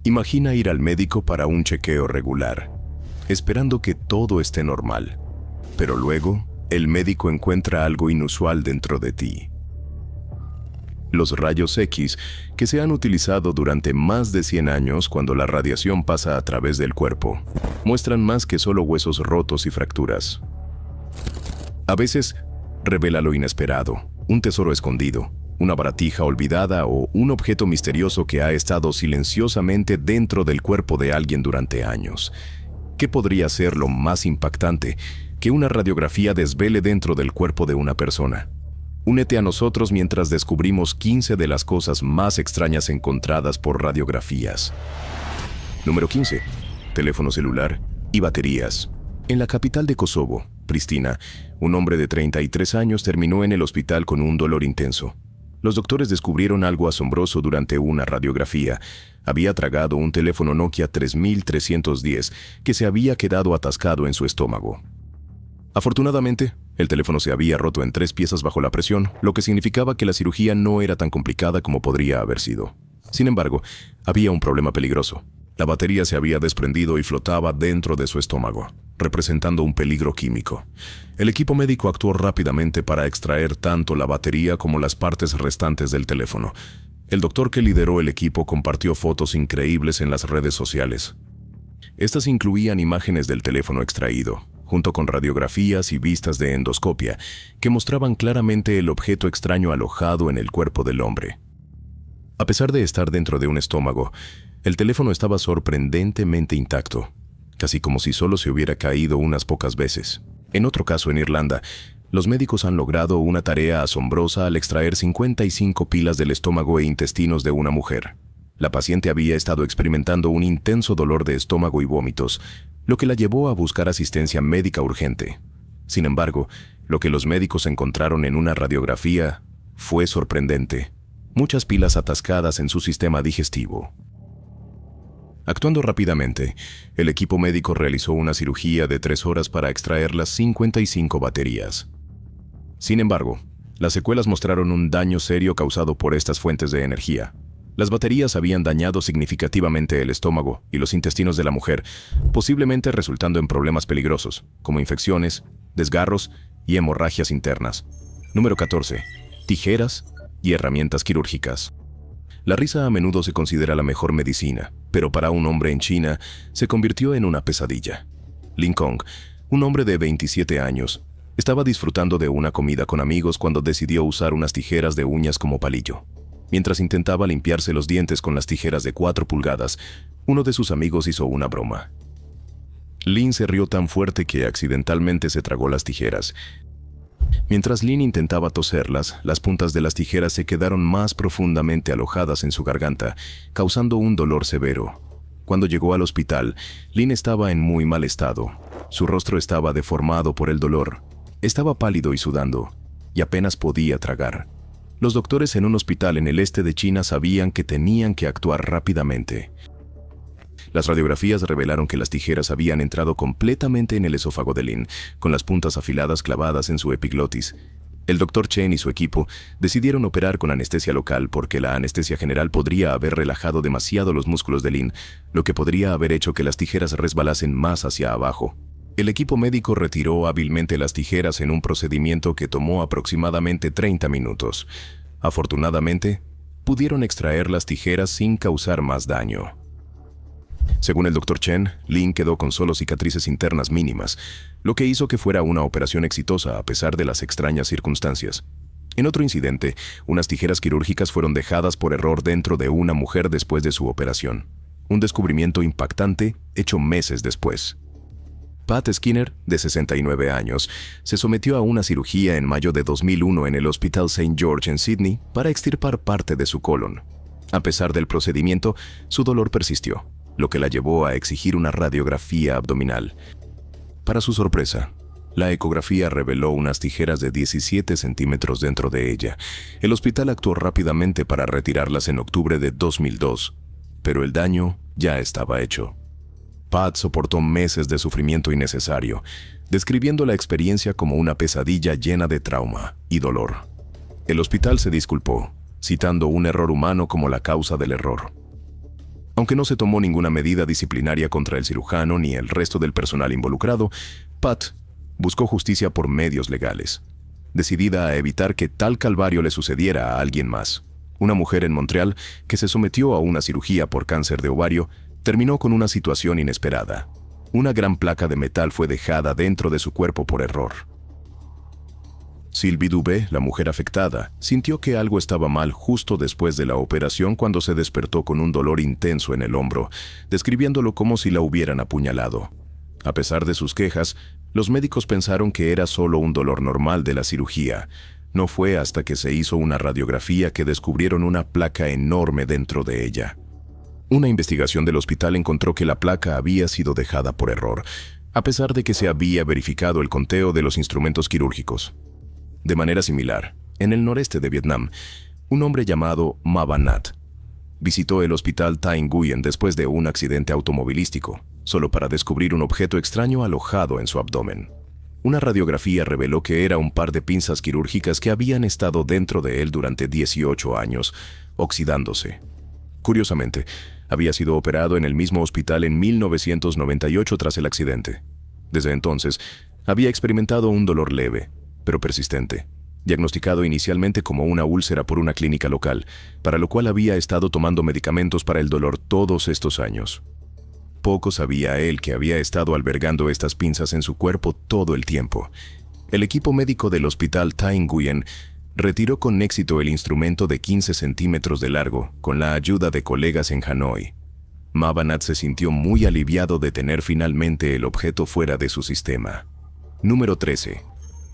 Imagina ir al médico para un chequeo regular, esperando que todo esté normal. Pero luego, el médico encuentra algo inusual dentro de ti. Los rayos X, que se han utilizado durante más de 100 años cuando la radiación pasa a través del cuerpo, muestran más que solo huesos rotos y fracturas. A veces, revela lo inesperado, un tesoro escondido, una baratija olvidada o un objeto misterioso que ha estado silenciosamente dentro del cuerpo de alguien durante años. ¿Qué podría ser lo más impactante que una radiografía desvele dentro del cuerpo de una persona? Únete a nosotros mientras descubrimos 15 de las cosas más extrañas encontradas por radiografías. Número 15. Teléfono celular y baterías. En la capital de Kosovo, Pristina, un hombre de 33 años terminó en el hospital con un dolor intenso. Los doctores descubrieron algo asombroso durante una radiografía. Había tragado un teléfono Nokia 3310 que se había quedado atascado en su estómago. Afortunadamente, el teléfono se había roto en 3 piezas bajo la presión, lo que significaba que la cirugía no era tan complicada como podría haber sido. Sin embargo, había un problema peligroso. La batería se había desprendido y flotaba dentro de su estómago, representando un peligro químico. El equipo médico actuó rápidamente para extraer tanto la batería como las partes restantes del teléfono. El doctor que lideró el equipo compartió fotos increíbles en las redes sociales. Estas incluían imágenes del teléfono extraído, junto con radiografías y vistas de endoscopia, que mostraban claramente el objeto extraño alojado en el cuerpo del hombre. A pesar de estar dentro de un estómago, el teléfono estaba sorprendentemente intacto, casi como si solo se hubiera caído unas pocas veces. En otro caso en Irlanda, los médicos han logrado una tarea asombrosa al extraer 55 pilas del estómago e intestinos de una mujer. La paciente había estado experimentando un intenso dolor de estómago y vómitos, lo que la llevó a buscar asistencia médica urgente. Sin embargo, lo que los médicos encontraron en una radiografía fue sorprendente. Muchas pilas atascadas en su sistema digestivo. Actuando rápidamente, el equipo médico realizó una cirugía de 3 horas para extraer las 55 baterías. Sin embargo, las secuelas mostraron un daño serio causado por estas fuentes de energía. Las baterías habían dañado significativamente el estómago y los intestinos de la mujer, posiblemente resultando en problemas peligrosos, como infecciones, desgarros y hemorragias internas. Número 14. Tijeras y herramientas quirúrgicas. La risa a menudo se considera la mejor medicina, pero para un hombre en China se convirtió en una pesadilla. Lin Kong, un hombre de 27 años, estaba disfrutando de una comida con amigos cuando decidió usar unas tijeras de uñas como palillo. Mientras intentaba limpiarse los dientes con las tijeras de 4 pulgadas, uno de sus amigos hizo una broma. Lin se rió tan fuerte que accidentalmente se tragó las tijeras. Mientras Lin intentaba toserlas, las puntas de las tijeras se quedaron más profundamente alojadas en su garganta, causando un dolor severo. Cuando llegó al hospital, Lin estaba en muy mal estado. Su rostro estaba deformado por el dolor. Estaba pálido y sudando, y apenas podía tragar. Los doctores en un hospital en el este de China sabían que tenían que actuar rápidamente. Las radiografías revelaron que las tijeras habían entrado completamente en el esófago de Lin, con las puntas afiladas clavadas en su epiglotis. El Dr. Chen y su equipo decidieron operar con anestesia local porque la anestesia general podría haber relajado demasiado los músculos de Lin, lo que podría haber hecho que las tijeras resbalasen más hacia abajo. El equipo médico retiró hábilmente las tijeras en un procedimiento que tomó aproximadamente 30 minutos. Afortunadamente, pudieron extraer las tijeras sin causar más daño. Según el Dr. Chen, Lin quedó con solo cicatrices internas mínimas, lo que hizo que fuera una operación exitosa a pesar de las extrañas circunstancias. En otro incidente, unas tijeras quirúrgicas fueron dejadas por error dentro de una mujer después de su operación. Un descubrimiento impactante hecho meses después. Pat Skinner, de 69 años, se sometió a una cirugía en mayo de 2001 en el Hospital St. George en Sydney para extirpar parte de su colon. A pesar del procedimiento, su dolor persistió, lo que la llevó a exigir una radiografía abdominal. Para su sorpresa, la ecografía reveló unas tijeras de 17 centímetros dentro de ella. El hospital actuó rápidamente para retirarlas en octubre de 2002, pero el daño ya estaba hecho. Pat soportó meses de sufrimiento innecesario, describiendo la experiencia como una pesadilla llena de trauma y dolor. El hospital se disculpó, citando un error humano como la causa del error. Aunque no se tomó ninguna medida disciplinaria contra el cirujano ni el resto del personal involucrado, Pat buscó justicia por medios legales, decidida a evitar que tal calvario le sucediera a alguien más. Una mujer en Montreal que se sometió a una cirugía por cáncer de ovario terminó con una situación inesperada. Una gran placa de metal fue dejada dentro de su cuerpo por error. Sylvie Dubé, la mujer afectada, sintió que algo estaba mal justo después de la operación cuando se despertó con un dolor intenso en el hombro, describiéndolo como si la hubieran apuñalado. A pesar de sus quejas, los médicos pensaron que era solo un dolor normal de la cirugía. No fue hasta que se hizo una radiografía que descubrieron una placa enorme dentro de ella. Una investigación del hospital encontró que la placa había sido dejada por error, a pesar de que se había verificado el conteo de los instrumentos quirúrgicos. De manera similar, en el noreste de Vietnam, un hombre llamado Ma Van Nhat visitó el hospital Thanh Nguyen después de un accidente automovilístico, solo para descubrir un objeto extraño alojado en su abdomen. Una radiografía reveló que era un par de pinzas quirúrgicas que habían estado dentro de él durante 18 años, oxidándose. Curiosamente, había sido operado en el mismo hospital en 1998 tras el accidente. Desde entonces, había experimentado un dolor leve, pero persistente, diagnosticado inicialmente como una úlcera por una clínica local, para lo cual había estado tomando medicamentos para el dolor todos estos años. Poco sabía él que había estado albergando estas pinzas en su cuerpo todo el tiempo. El equipo médico del hospital Thanh Nguyen retiró con éxito el instrumento de 15 centímetros de largo, con la ayuda de colegas en Hanoi. Ma Van Nhat se sintió muy aliviado de tener finalmente el objeto fuera de su sistema. Número 13.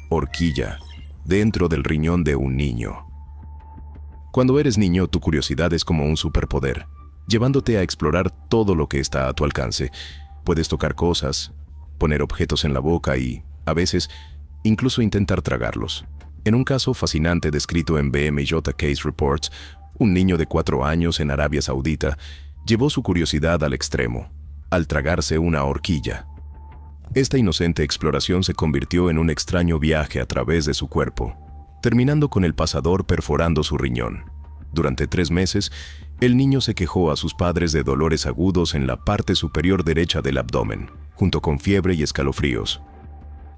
Horquilla, dentro del riñón de un niño. Cuando eres niño, tu curiosidad es como un superpoder, llevándote a explorar todo lo que está a tu alcance. Puedes tocar cosas, poner objetos en la boca y, a veces, incluso intentar tragarlos. En un caso fascinante descrito en BMJ Case Reports, un niño de 4 años en Arabia Saudita llevó su curiosidad al extremo, al tragarse una horquilla. Esta inocente exploración se convirtió en un extraño viaje a través de su cuerpo, terminando con el pasador perforando su riñón. Durante 3 meses, el niño se quejó a sus padres de dolores agudos en la parte superior derecha del abdomen, junto con fiebre y escalofríos.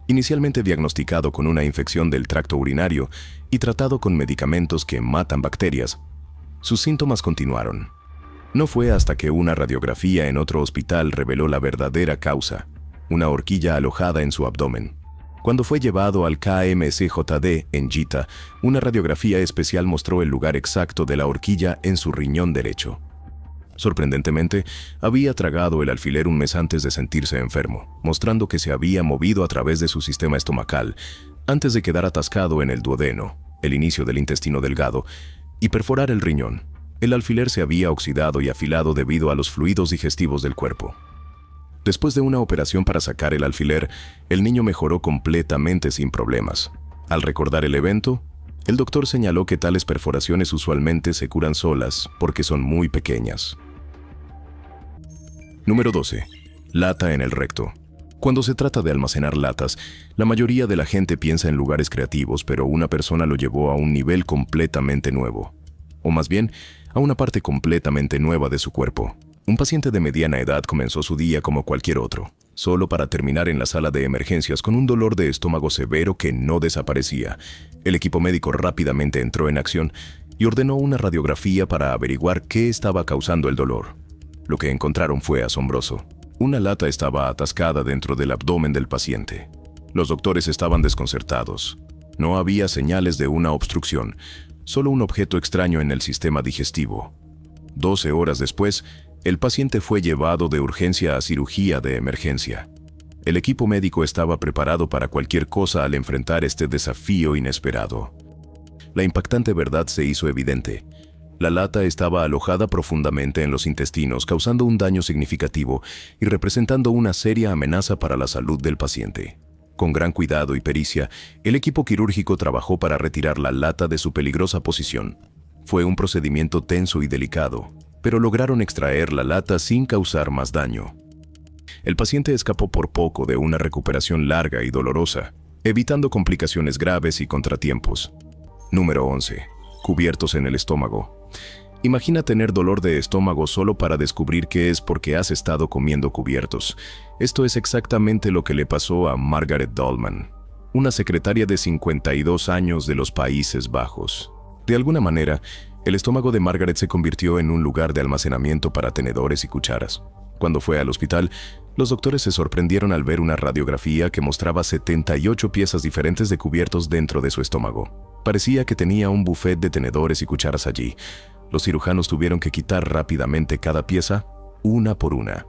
Inicialmente diagnosticado con una infección del tracto urinario y tratado con medicamentos que matan bacterias, sus síntomas continuaron. No fue hasta que una radiografía en otro hospital reveló la verdadera causa: una horquilla alojada en su abdomen. Cuando fue llevado al KMCJD en Jeddah, una radiografía especial mostró el lugar exacto de la horquilla en su riñón derecho. Sorprendentemente, había tragado el alfiler un mes antes de sentirse enfermo, mostrando que se había movido a través de su sistema estomacal, antes de quedar atascado en el duodeno, el inicio del intestino delgado, y perforar el riñón. El alfiler se había oxidado y afilado debido a los fluidos digestivos del cuerpo. Después de una operación para sacar el alfiler, el niño mejoró completamente sin problemas. Al recordar el evento, el doctor señaló que tales perforaciones usualmente se curan solas porque son muy pequeñas. Número 12. Lata en el recto. Cuando se trata de almacenar latas, la mayoría de la gente piensa en lugares creativos, pero una persona lo llevó a un nivel completamente nuevo. O más bien, a una parte completamente nueva de su cuerpo. Un paciente de mediana edad comenzó su día como cualquier otro, solo para terminar en la sala de emergencias con un dolor de estómago severo que no desaparecía. El equipo médico rápidamente entró en acción y ordenó una radiografía para averiguar qué estaba causando el dolor. Lo que encontraron fue asombroso. Una lata estaba atascada dentro del abdomen del paciente. Los doctores estaban desconcertados. No había señales de una obstrucción, solo un objeto extraño en el sistema digestivo. 12 horas después, el paciente fue llevado de urgencia a cirugía de emergencia. El equipo médico estaba preparado para cualquier cosa al enfrentar este desafío inesperado. La impactante verdad se hizo evidente. La lata estaba alojada profundamente en los intestinos, causando un daño significativo y representando una seria amenaza para la salud del paciente. Con gran cuidado y pericia, el equipo quirúrgico trabajó para retirar la lata de su peligrosa posición. Fue un procedimiento tenso y delicado, pero lograron extraer la lata sin causar más daño. El paciente escapó por poco de una recuperación larga y dolorosa, evitando complicaciones graves y contratiempos. Número 11. Cubiertos en el estómago. Imagina tener dolor de estómago solo para descubrir que es porque has estado comiendo cubiertos. Esto es exactamente lo que le pasó a Margaret Dolman, una secretaria de 52 años de los Países Bajos. De alguna manera, el estómago de Margaret se convirtió en un lugar de almacenamiento para tenedores y cucharas. Cuando fue al hospital, los doctores se sorprendieron al ver una radiografía que mostraba 78 piezas diferentes de cubiertos dentro de su estómago. Parecía que tenía un buffet de tenedores y cucharas allí. Los cirujanos tuvieron que quitar rápidamente cada pieza, una por una.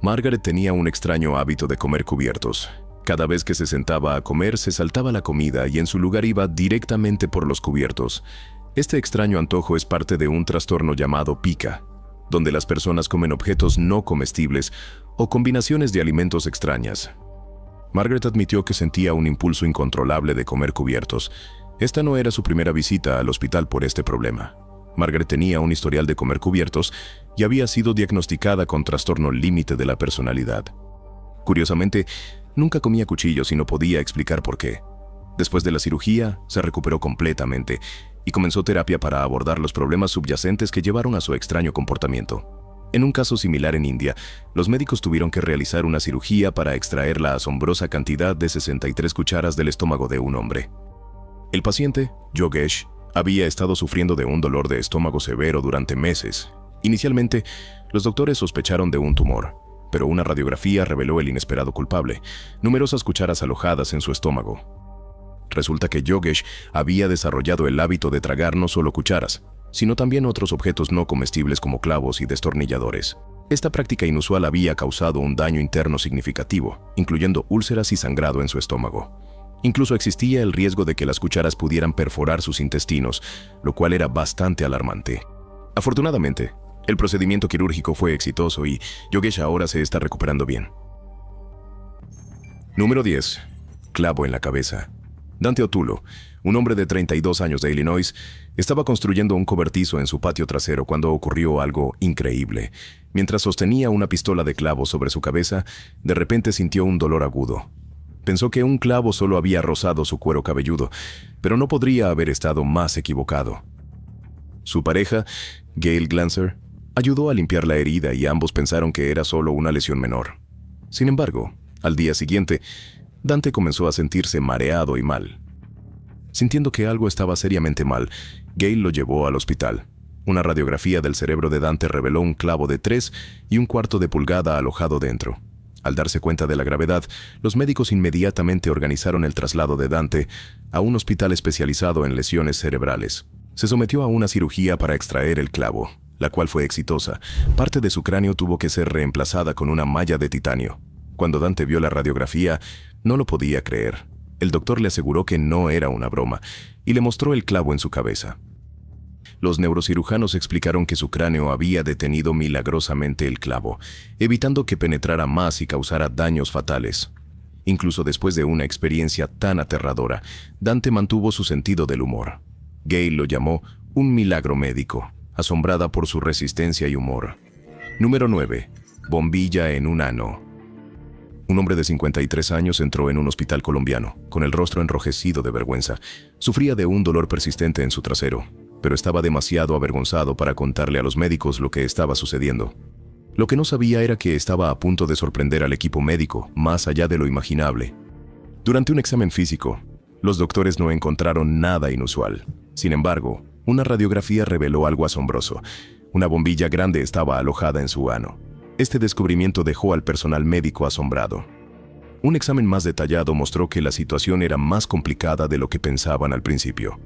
Margaret tenía un extraño hábito de comer cubiertos. Cada vez que se sentaba a comer, se saltaba la comida y en su lugar iba directamente por los cubiertos. Este extraño antojo es parte de un trastorno llamado pica, donde las personas comen objetos no comestibles o combinaciones de alimentos extrañas. Margaret admitió que sentía un impulso incontrolable de comer cubiertos. Esta no era su primera visita al hospital por este problema. Margaret tenía un historial de comer cubiertos y había sido diagnosticada con trastorno límite de la personalidad. Curiosamente, nunca comía cuchillos y no podía explicar por qué. Después de la cirugía, se recuperó completamente y comenzó terapia para abordar los problemas subyacentes que llevaron a su extraño comportamiento. En un caso similar en India, los médicos tuvieron que realizar una cirugía para extraer la asombrosa cantidad de 63 cucharas del estómago de un hombre. El paciente, Yogesh, había estado sufriendo de un dolor de estómago severo durante meses. Inicialmente, los doctores sospecharon de un tumor, pero una radiografía reveló el inesperado culpable: numerosas cucharas alojadas en su estómago. Resulta que Yogesh había desarrollado el hábito de tragar no solo cucharas, sino también otros objetos no comestibles como clavos y destornilladores. Esta práctica inusual había causado un daño interno significativo, incluyendo úlceras y sangrado en su estómago. Incluso existía el riesgo de que las cucharas pudieran perforar sus intestinos, lo cual era bastante alarmante. Afortunadamente, el procedimiento quirúrgico fue exitoso y Yogesh ahora se está recuperando bien. Número 10. Clavo en la cabeza. Dante Otulo, un hombre de 32 años de Illinois, estaba construyendo un cobertizo en su patio trasero cuando ocurrió algo increíble. Mientras sostenía una pistola de clavos sobre su cabeza, de repente sintió un dolor agudo. Pensó que un clavo solo había rozado su cuero cabelludo, pero no podría haber estado más equivocado. Su pareja, Gail Glanzer, ayudó a limpiar la herida y ambos pensaron que era solo una lesión menor. Sin embargo, al día siguiente, Dante comenzó a sentirse mareado y mal. Sintiendo que algo estaba seriamente mal, Gail lo llevó al hospital. Una radiografía del cerebro de Dante reveló un clavo de 3,25 de pulgada alojado dentro. Al darse cuenta de la gravedad, los médicos inmediatamente organizaron el traslado de Dante a un hospital especializado en lesiones cerebrales. Se sometió a una cirugía para extraer el clavo, la cual fue exitosa. Parte de su cráneo tuvo que ser reemplazada con una malla de titanio. Cuando Dante vio la radiografía, no lo podía creer. El doctor le aseguró que no era una broma y le mostró el clavo en su cabeza. Los neurocirujanos explicaron que su cráneo había detenido milagrosamente el clavo, evitando que penetrara más y causara daños fatales. Incluso después de una experiencia tan aterradora, Dante mantuvo su sentido del humor. Gail lo llamó un milagro médico, asombrada por su resistencia y humor. Número 9. Bombilla en un ano. Un hombre de 53 años entró en un hospital colombiano, con el rostro enrojecido de vergüenza. Sufría de un dolor persistente en su trasero, pero estaba demasiado avergonzado para contarle a los médicos lo que estaba sucediendo. Lo que no sabía era que estaba a punto de sorprender al equipo médico, más allá de lo imaginable. Durante un examen físico, los doctores no encontraron nada inusual. Sin embargo, una radiografía reveló algo asombroso. Una bombilla grande estaba alojada en su ano. Este descubrimiento dejó al personal médico asombrado. Un examen más detallado mostró que la situación era más complicada de lo que pensaban al principio.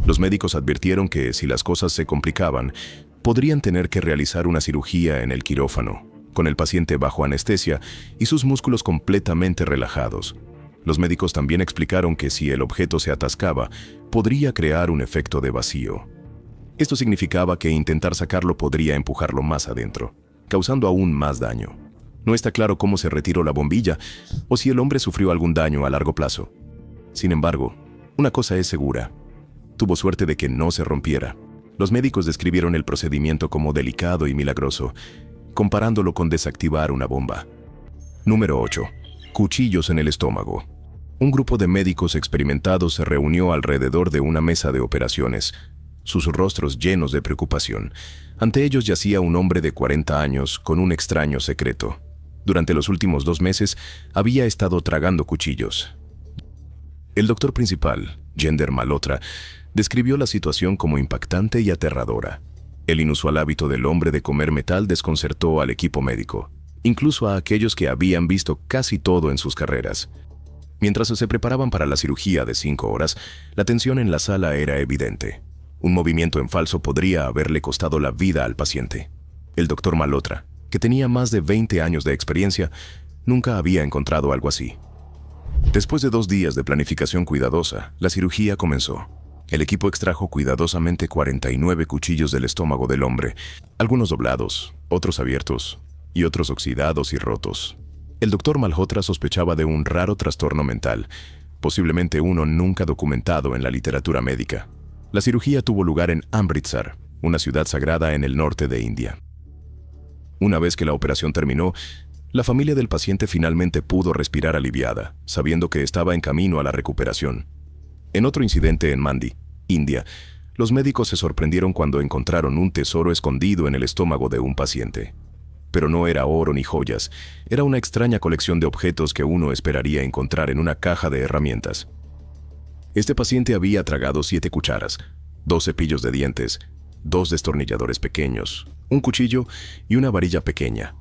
Los médicos advirtieron que si las cosas se complicaban, podrían tener que realizar una cirugía en el quirófano, con el paciente bajo anestesia y sus músculos completamente relajados. Los médicos también explicaron que si el objeto se atascaba, podría crear un efecto de vacío. Esto significaba que intentar sacarlo podría empujarlo más adentro, causando aún más daño. No está claro cómo se retiró la bombilla o si el hombre sufrió algún daño a largo plazo. Sin embargo, una cosa es segura: tuvo suerte de que no se rompiera. Los médicos describieron el procedimiento como delicado y milagroso, comparándolo con desactivar una bomba. Número 8. Cuchillos en el estómago. Un grupo de médicos experimentados se reunió alrededor de una mesa de operaciones. sus rostros llenos de preocupación. Ante ellos yacía un hombre de 40 años con un extraño secreto. Durante los últimos 2 meses había estado tragando cuchillos. El doctor principal, Gender Malhotra, describió la situación como impactante y aterradora. El inusual hábito del hombre de comer metal desconcertó al equipo médico, incluso a aquellos que habían visto casi todo en sus carreras. Mientras se preparaban para la cirugía de 5 horas, la tensión en la sala era evidente. Un movimiento en falso podría haberle costado la vida al paciente. El doctor Malhotra, que tenía más de 20 años de experiencia, nunca había encontrado algo así. Después de 2 días de planificación cuidadosa, la cirugía comenzó. El equipo extrajo cuidadosamente 49 cuchillos del estómago del hombre, algunos doblados, otros abiertos y otros oxidados y rotos. El doctor Malhotra sospechaba de un raro trastorno mental, posiblemente uno nunca documentado en la literatura médica. La cirugía tuvo lugar en Amritsar, una ciudad sagrada en el norte de India. Una vez que la operación terminó, la familia del paciente finalmente pudo respirar aliviada, sabiendo que estaba en camino a la recuperación. En otro incidente en Mandi, India, los médicos se sorprendieron cuando encontraron un tesoro escondido en el estómago de un paciente. Pero no era oro ni joyas, era una extraña colección de objetos que uno esperaría encontrar en una caja de herramientas. Este paciente había tragado 7 cucharas, 2 cepillos de dientes, 2 destornilladores pequeños, un cuchillo y una varilla pequeña.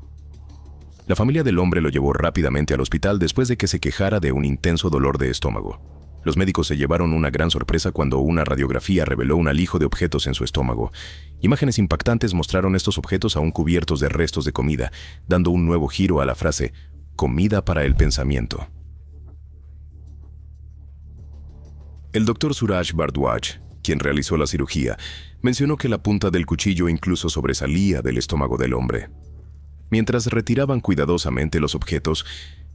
La familia del hombre lo llevó rápidamente al hospital después de que se quejara de un intenso dolor de estómago. Los médicos se llevaron una gran sorpresa cuando una radiografía reveló un alijo de objetos en su estómago. Imágenes impactantes mostraron estos objetos aún cubiertos de restos de comida, dando un nuevo giro a la frase «comida para el pensamiento». El doctor Suraj Bhardwaj, quien realizó la cirugía, mencionó que la punta del cuchillo incluso sobresalía del estómago del hombre. Mientras retiraban cuidadosamente los objetos,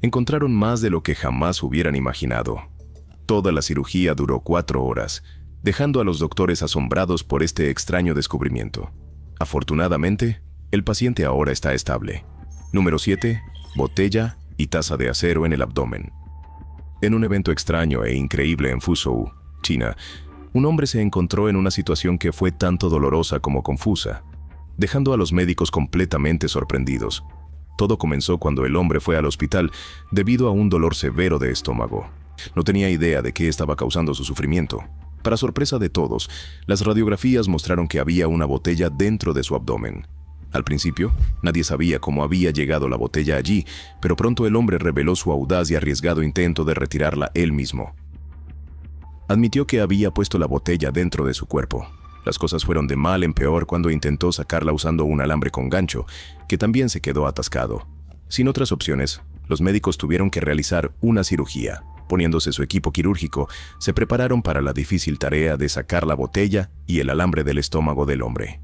encontraron más de lo que jamás hubieran imaginado. Toda la cirugía duró 4 horas, dejando a los doctores asombrados por este extraño descubrimiento. Afortunadamente, el paciente ahora está estable. Número 7. Botella y taza de acero en el abdomen. En un evento extraño e increíble en Fuzhou, China, un hombre se encontró en una situación que fue tanto dolorosa como confusa, dejando a los médicos completamente sorprendidos. Todo comenzó cuando el hombre fue al hospital debido a un dolor severo de estómago. No tenía idea de qué estaba causando su sufrimiento. Para sorpresa de todos, las radiografías mostraron que había una botella dentro de su abdomen. Al principio, nadie sabía cómo había llegado la botella allí, pero pronto el hombre reveló su audaz y arriesgado intento de retirarla él mismo. Admitió que había puesto la botella dentro de su cuerpo. Las cosas fueron de mal en peor cuando intentó sacarla usando un alambre con gancho, que también se quedó atascado. Sin otras opciones, los médicos tuvieron que realizar una cirugía. Poniéndose su equipo quirúrgico, se prepararon para la difícil tarea de sacar la botella y el alambre del estómago del hombre.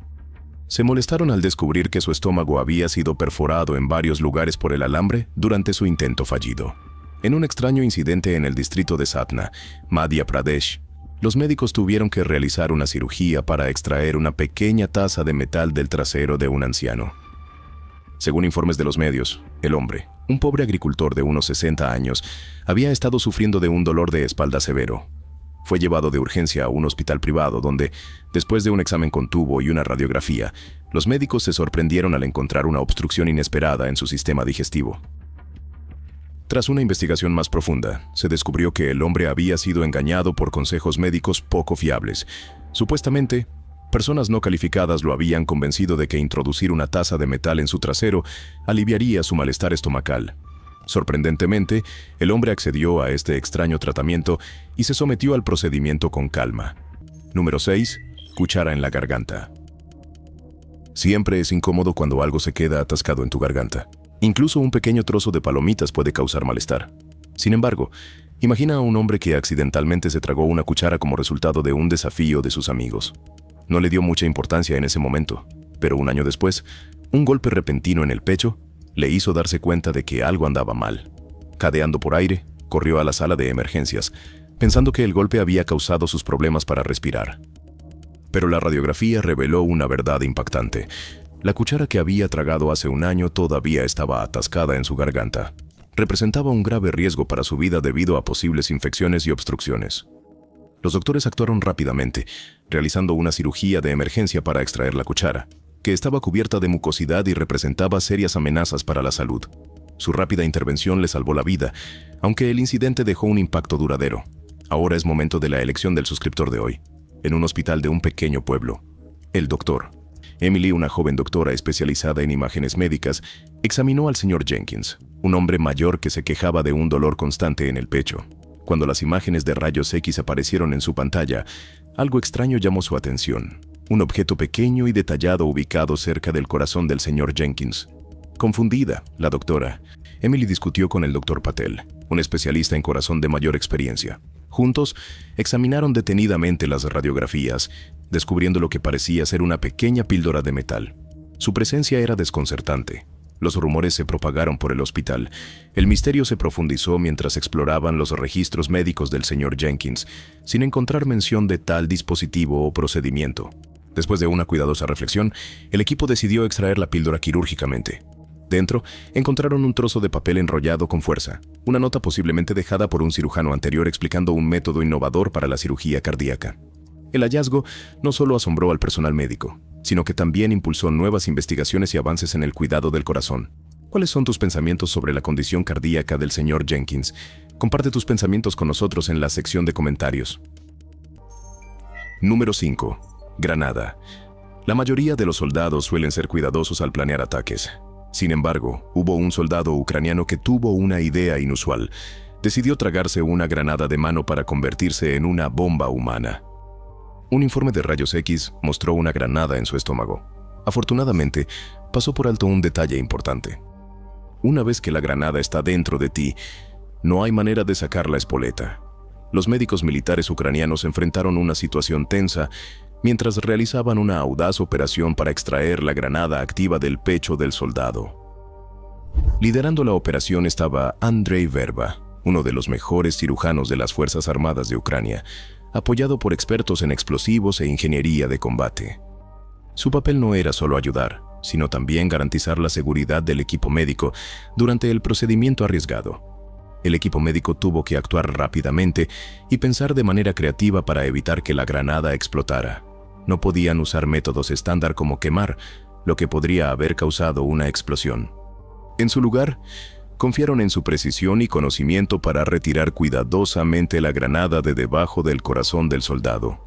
Se molestaron al descubrir que su estómago había sido perforado en varios lugares por el alambre durante su intento fallido. En un extraño incidente en el distrito de Satna, Madhya Pradesh, los médicos tuvieron que realizar una cirugía para extraer una pequeña taza de metal del trasero de un anciano. Según informes de los medios, el hombre, un pobre agricultor de unos 60 años, había estado sufriendo de un dolor de espalda severo. Fue llevado de urgencia a un hospital privado donde, después de un examen con tubo y una radiografía, los médicos se sorprendieron al encontrar una obstrucción inesperada en su sistema digestivo. Tras una investigación más profunda, se descubrió que el hombre había sido engañado por consejos médicos poco fiables. Supuestamente, personas no calificadas lo habían convencido de que introducir una taza de metal en su trasero aliviaría su malestar estomacal. Sorprendentemente, el hombre accedió a este extraño tratamiento y se sometió al procedimiento con calma. Número 6. Cuchara en la garganta. Siempre es incómodo cuando algo se queda atascado en tu garganta. Incluso un pequeño trozo de palomitas puede causar malestar. Sin embargo, imagina a un hombre que accidentalmente se tragó una cuchara como resultado de un desafío de sus amigos. No le dio mucha importancia en ese momento, pero un año después, un golpe repentino en el pecho le hizo darse cuenta de que algo andaba mal. Jadeando por aire, corrió a la sala de emergencias, pensando que el golpe había causado sus problemas para respirar. Pero la radiografía reveló una verdad impactante. La cuchara que había tragado hace un año todavía estaba atascada en su garganta. Representaba un grave riesgo para su vida debido a posibles infecciones y obstrucciones. Los doctores actuaron rápidamente, realizando una cirugía de emergencia para extraer la cuchara, que estaba cubierta de mucosidad y representaba serias amenazas para la salud. Su rápida intervención le salvó la vida, aunque el incidente dejó un impacto duradero. Ahora es momento de la elección del suscriptor de hoy. En un hospital de un pequeño pueblo, el doctor Emily, una joven doctora especializada en imágenes médicas, examinó al señor Jenkins, un hombre mayor que se quejaba de un dolor constante en el pecho. Cuando las imágenes de rayos X aparecieron en su pantalla, algo extraño llamó su atención. Un objeto pequeño y detallado ubicado cerca del corazón del señor Jenkins. Confundida, la doctora Emily discutió con el doctor Patel, un especialista en corazón de mayor experiencia. Juntos, examinaron detenidamente las radiografías, descubriendo lo que parecía ser una pequeña píldora de metal. Su presencia era desconcertante. Los rumores se propagaron por el hospital. El misterio se profundizó mientras exploraban los registros médicos del señor Jenkins, sin encontrar mención de tal dispositivo o procedimiento. Después de una cuidadosa reflexión, el equipo decidió extraer la píldora quirúrgicamente. Dentro, encontraron un trozo de papel enrollado con fuerza, una nota posiblemente dejada por un cirujano anterior explicando un método innovador para la cirugía cardíaca. El hallazgo no solo asombró al personal médico, sino que también impulsó nuevas investigaciones y avances en el cuidado del corazón. ¿Cuáles son tus pensamientos sobre la condición cardíaca del señor Jenkins? Comparte tus pensamientos con nosotros en la sección de comentarios. Número 5. Granada. La mayoría de los soldados suelen ser cuidadosos al planear ataques. Sin embargo, hubo un soldado ucraniano que tuvo una idea inusual. Decidió tragarse una granada de mano para convertirse en una bomba humana. Un informe de rayos X mostró una granada en su estómago. Afortunadamente, pasó por alto un detalle importante. Una vez que la granada está dentro de ti, no hay manera de sacar la espoleta. Los médicos militares ucranianos enfrentaron una situación tensa mientras realizaban una audaz operación para extraer la granada activa del pecho del soldado. Liderando la operación estaba Andrei Verba, uno de los mejores cirujanos de las Fuerzas Armadas de Ucrania, apoyado por expertos en explosivos e ingeniería de combate. Su papel no era solo ayudar, sino también garantizar la seguridad del equipo médico durante el procedimiento arriesgado. El equipo médico tuvo que actuar rápidamente y pensar de manera creativa para evitar que la granada explotara. No podían usar métodos estándar como quemar, lo que podría haber causado una explosión. En su lugar, confiaron en su precisión y conocimiento para retirar cuidadosamente la granada de debajo del corazón del soldado.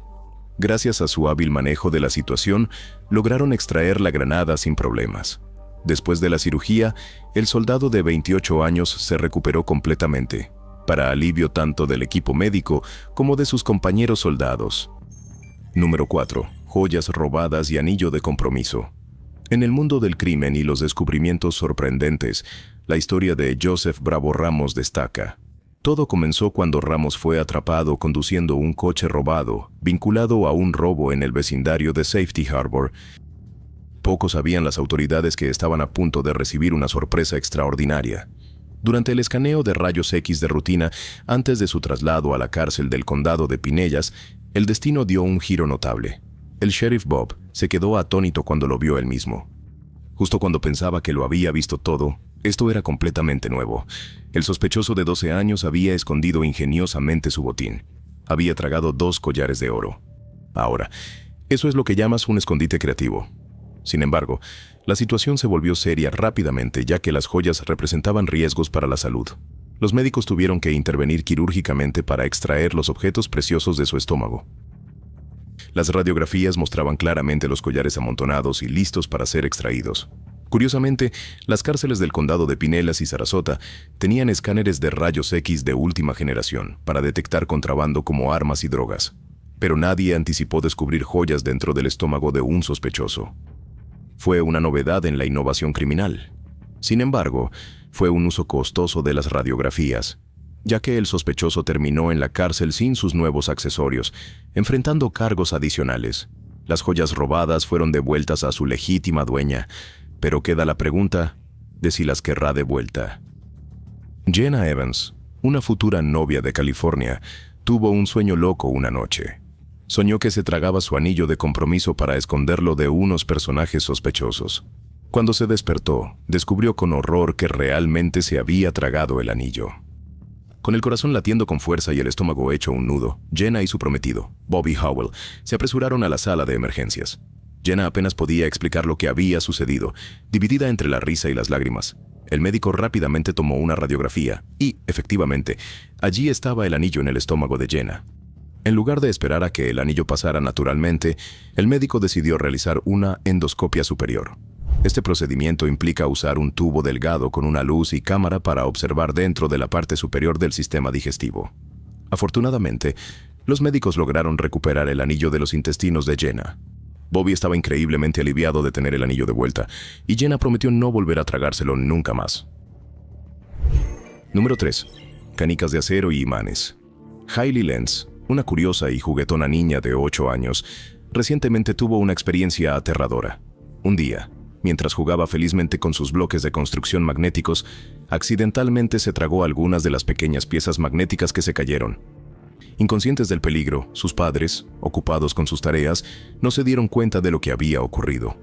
Gracias a su hábil manejo de la situación, lograron extraer la granada sin problemas. Después de la cirugía, el soldado de 28 años se recuperó completamente, para alivio tanto del equipo médico como de sus compañeros soldados. Número 4. Joyas robadas y anillo de compromiso. En el mundo del crimen y los descubrimientos sorprendentes, la historia de Joseph Bravo Ramos destaca. Todo comenzó cuando Ramos fue atrapado conduciendo un coche robado, vinculado a un robo en el vecindario de Safety Harbor. Poco sabían las autoridades que estaban a punto de recibir una sorpresa extraordinaria. Durante el escaneo de rayos X de rutina, antes de su traslado a la cárcel del condado de Pinellas, el destino dio un giro notable. El sheriff Bob se quedó atónito cuando lo vio él mismo. Justo cuando pensaba que lo había visto todo, esto era completamente nuevo. El sospechoso de 12 años había escondido ingeniosamente su botín. Había tragado 2 collares de oro. Ahora, eso es lo que llamas un escondite creativo. Sin embargo, la situación se volvió seria rápidamente ya que las joyas representaban riesgos para la salud. Los médicos tuvieron que intervenir quirúrgicamente para extraer los objetos preciosos de su estómago. Las radiografías mostraban claramente los collares amontonados y listos para ser extraídos. Curiosamente, las cárceles del condado de Pinellas y Sarasota tenían escáneres de rayos X de última generación para detectar contrabando como armas y drogas. Pero nadie anticipó descubrir joyas dentro del estómago de un sospechoso. Fue una novedad en la innovación criminal. Sin embargo, fue un uso costoso de las radiografías, ya que el sospechoso terminó en la cárcel sin sus nuevos accesorios, enfrentando cargos adicionales. Las joyas robadas fueron devueltas a su legítima dueña, pero queda la pregunta de si las querrá de vuelta. Jenna Evans, una futura novia de California, tuvo un sueño loco una noche. Soñó que se tragaba su anillo de compromiso para esconderlo de unos personajes sospechosos. Cuando se despertó, descubrió con horror que realmente se había tragado el anillo. Con el corazón latiendo con fuerza y el estómago hecho un nudo, Jenna y su prometido, Bobby Howell, se apresuraron a la sala de emergencias. Jenna apenas podía explicar lo que había sucedido, dividida entre la risa y las lágrimas. El médico rápidamente tomó una radiografía y, efectivamente, allí estaba el anillo en el estómago de Jenna. En lugar de esperar a que el anillo pasara naturalmente, el médico decidió realizar una endoscopia superior. Este procedimiento implica usar un tubo delgado con una luz y cámara para observar dentro de la parte superior del sistema digestivo. Afortunadamente, los médicos lograron recuperar el anillo de los intestinos de Jenna. Bobby estaba increíblemente aliviado de tener el anillo de vuelta, y Jenna prometió no volver a tragárselo nunca más. Número 3. Canicas de acero y imanes. Hailey Lenz, una curiosa y juguetona niña de 8 años, recientemente tuvo una experiencia aterradora. Un día, mientras jugaba felizmente con sus bloques de construcción magnéticos, accidentalmente se tragó algunas de las pequeñas piezas magnéticas que se cayeron. Inconscientes del peligro, sus padres, ocupados con sus tareas, no se dieron cuenta de lo que había ocurrido.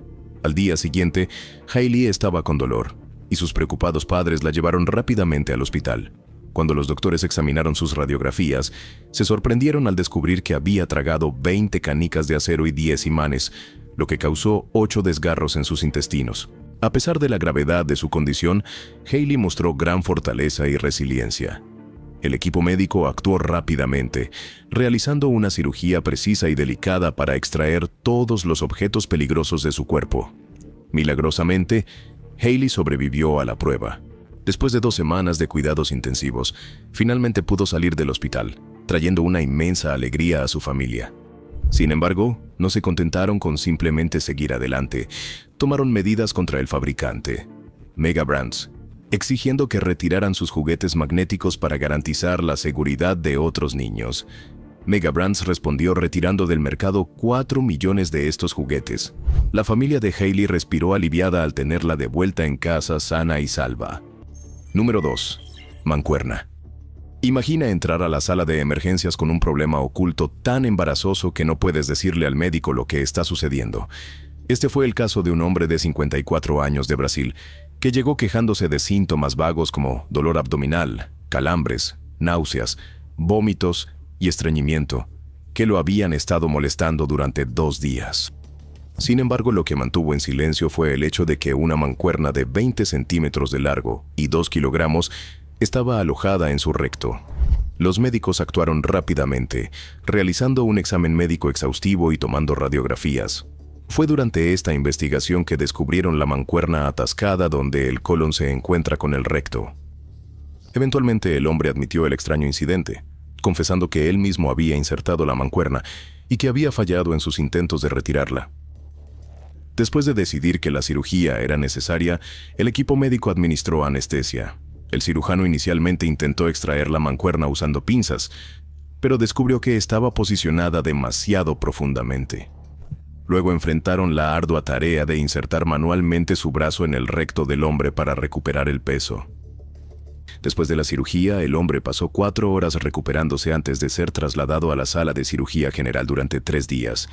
Al día siguiente, Hailey estaba con dolor, y sus preocupados padres la llevaron rápidamente al hospital. Cuando los doctores examinaron sus radiografías, se sorprendieron al descubrir que había tragado 20 canicas de acero y 10 imanes, lo que causó 8 desgarros en sus intestinos. A pesar de la gravedad de su condición, Hailey mostró gran fortaleza y resiliencia. El equipo médico actuó rápidamente, realizando una cirugía precisa y delicada para extraer todos los objetos peligrosos de su cuerpo. Milagrosamente, Hailey sobrevivió a la prueba. Después de 2 semanas de cuidados intensivos, finalmente pudo salir del hospital, trayendo una inmensa alegría a su familia. Sin embargo, no se contentaron con simplemente seguir adelante. Tomaron medidas contra el fabricante, Mega Brands, exigiendo que retiraran sus juguetes magnéticos para garantizar la seguridad de otros niños. Mega Brands respondió retirando del mercado 4 millones de estos juguetes. La familia de Hailey respiró aliviada al tenerla de vuelta en casa sana y salva. Número 2. Mancuerna. Imagina entrar a la sala de emergencias con un problema oculto tan embarazoso que no puedes decirle al médico lo que está sucediendo. Este fue el caso de un hombre de 54 años de Brasil, que llegó quejándose de síntomas vagos como dolor abdominal, calambres, náuseas, vómitos y estreñimiento, que lo habían estado molestando durante 2 días. Sin embargo, lo que mantuvo en silencio fue el hecho de que una mancuerna de 20 centímetros de largo y 2 kilogramos estaba alojada en su recto. Los médicos actuaron rápidamente, realizando un examen médico exhaustivo y tomando radiografías. Fue durante esta investigación que descubrieron la mancuerna atascada donde el colon se encuentra con el recto. Eventualmente el hombre admitió el extraño incidente, confesando que él mismo había insertado la mancuerna y que había fallado en sus intentos de retirarla. Después de decidir que la cirugía era necesaria, el equipo médico administró anestesia. El cirujano inicialmente intentó extraer la mancuerna usando pinzas, pero descubrió que estaba posicionada demasiado profundamente. Luego enfrentaron la ardua tarea de insertar manualmente su brazo en el recto del hombre para recuperar el peso. Después de la cirugía, el hombre pasó 4 horas recuperándose antes de ser trasladado a la sala de cirugía general durante 3 días.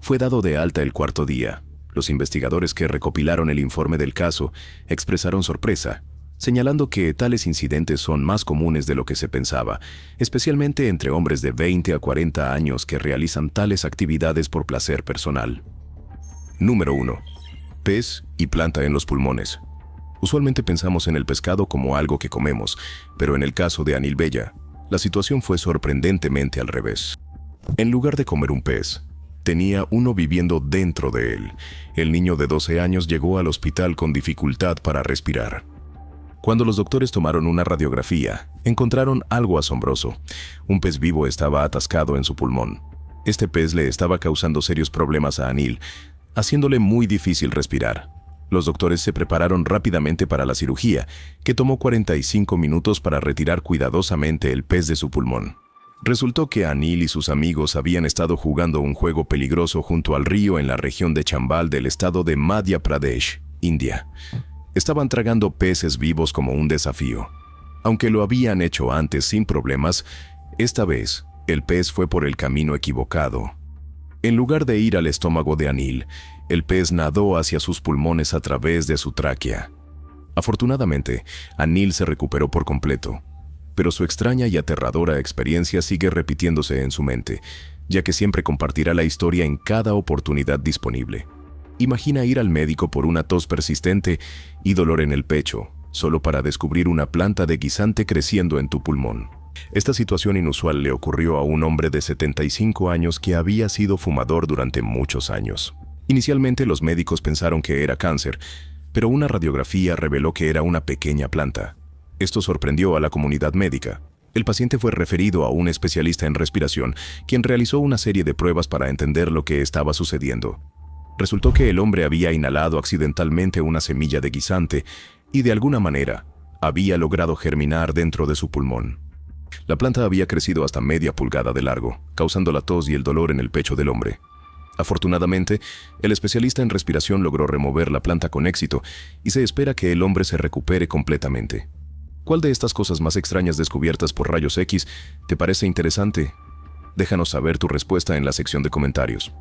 Fue dado de alta el 4.º día. Los investigadores que recopilaron el informe del caso expresaron sorpresa, señalando que tales incidentes son más comunes de lo que se pensaba, especialmente entre hombres de 20 a 40 años que realizan tales actividades por placer personal. Número 1. Pez y planta en los pulmones. Usualmente pensamos en el pescado como algo que comemos, pero en el caso de Anil Bella, la situación fue sorprendentemente al revés. En lugar de comer un pez, tenía uno viviendo dentro de él. El niño de 12 años llegó al hospital con dificultad para respirar. Cuando los doctores tomaron una radiografía, encontraron algo asombroso. Un pez vivo estaba atascado en su pulmón. Este pez le estaba causando serios problemas a Anil, haciéndole muy difícil respirar. Los doctores se prepararon rápidamente para la cirugía, que tomó 45 minutos para retirar cuidadosamente el pez de su pulmón. Resultó que Anil y sus amigos habían estado jugando un juego peligroso junto al río en la región de Chambal del estado de Madhya Pradesh, India. Estaban tragando peces vivos como un desafío. Aunque lo habían hecho antes sin problemas, esta vez el pez fue por el camino equivocado. En lugar de ir al estómago de Anil, el pez nadó hacia sus pulmones a través de su tráquea. Afortunadamente, Anil se recuperó por completo. pero su extraña y aterradora experiencia sigue repitiéndose en su mente, ya que siempre compartirá la historia en cada oportunidad disponible. Imagina ir al médico por una tos persistente y dolor en el pecho, solo para descubrir una planta de guisante creciendo en tu pulmón. Esta situación inusual le ocurrió a un hombre de 75 años que había sido fumador durante muchos años. Inicialmente los médicos pensaron que era cáncer, pero una radiografía reveló que era una pequeña planta. Esto sorprendió a la comunidad médica. El paciente fue referido a un especialista en respiración, quien realizó una serie de pruebas para entender lo que estaba sucediendo. Resultó que el hombre había inhalado accidentalmente una semilla de guisante y de alguna manera había logrado germinar dentro de su pulmón. La planta había crecido hasta media pulgada de largo, causando la tos y el dolor en el pecho del hombre. Afortunadamente, el especialista en respiración logró remover la planta con éxito y se espera que el hombre se recupere completamente. ¿Cuál de estas cosas más extrañas descubiertas por rayos X te parece interesante? Déjanos saber tu respuesta en la sección de comentarios.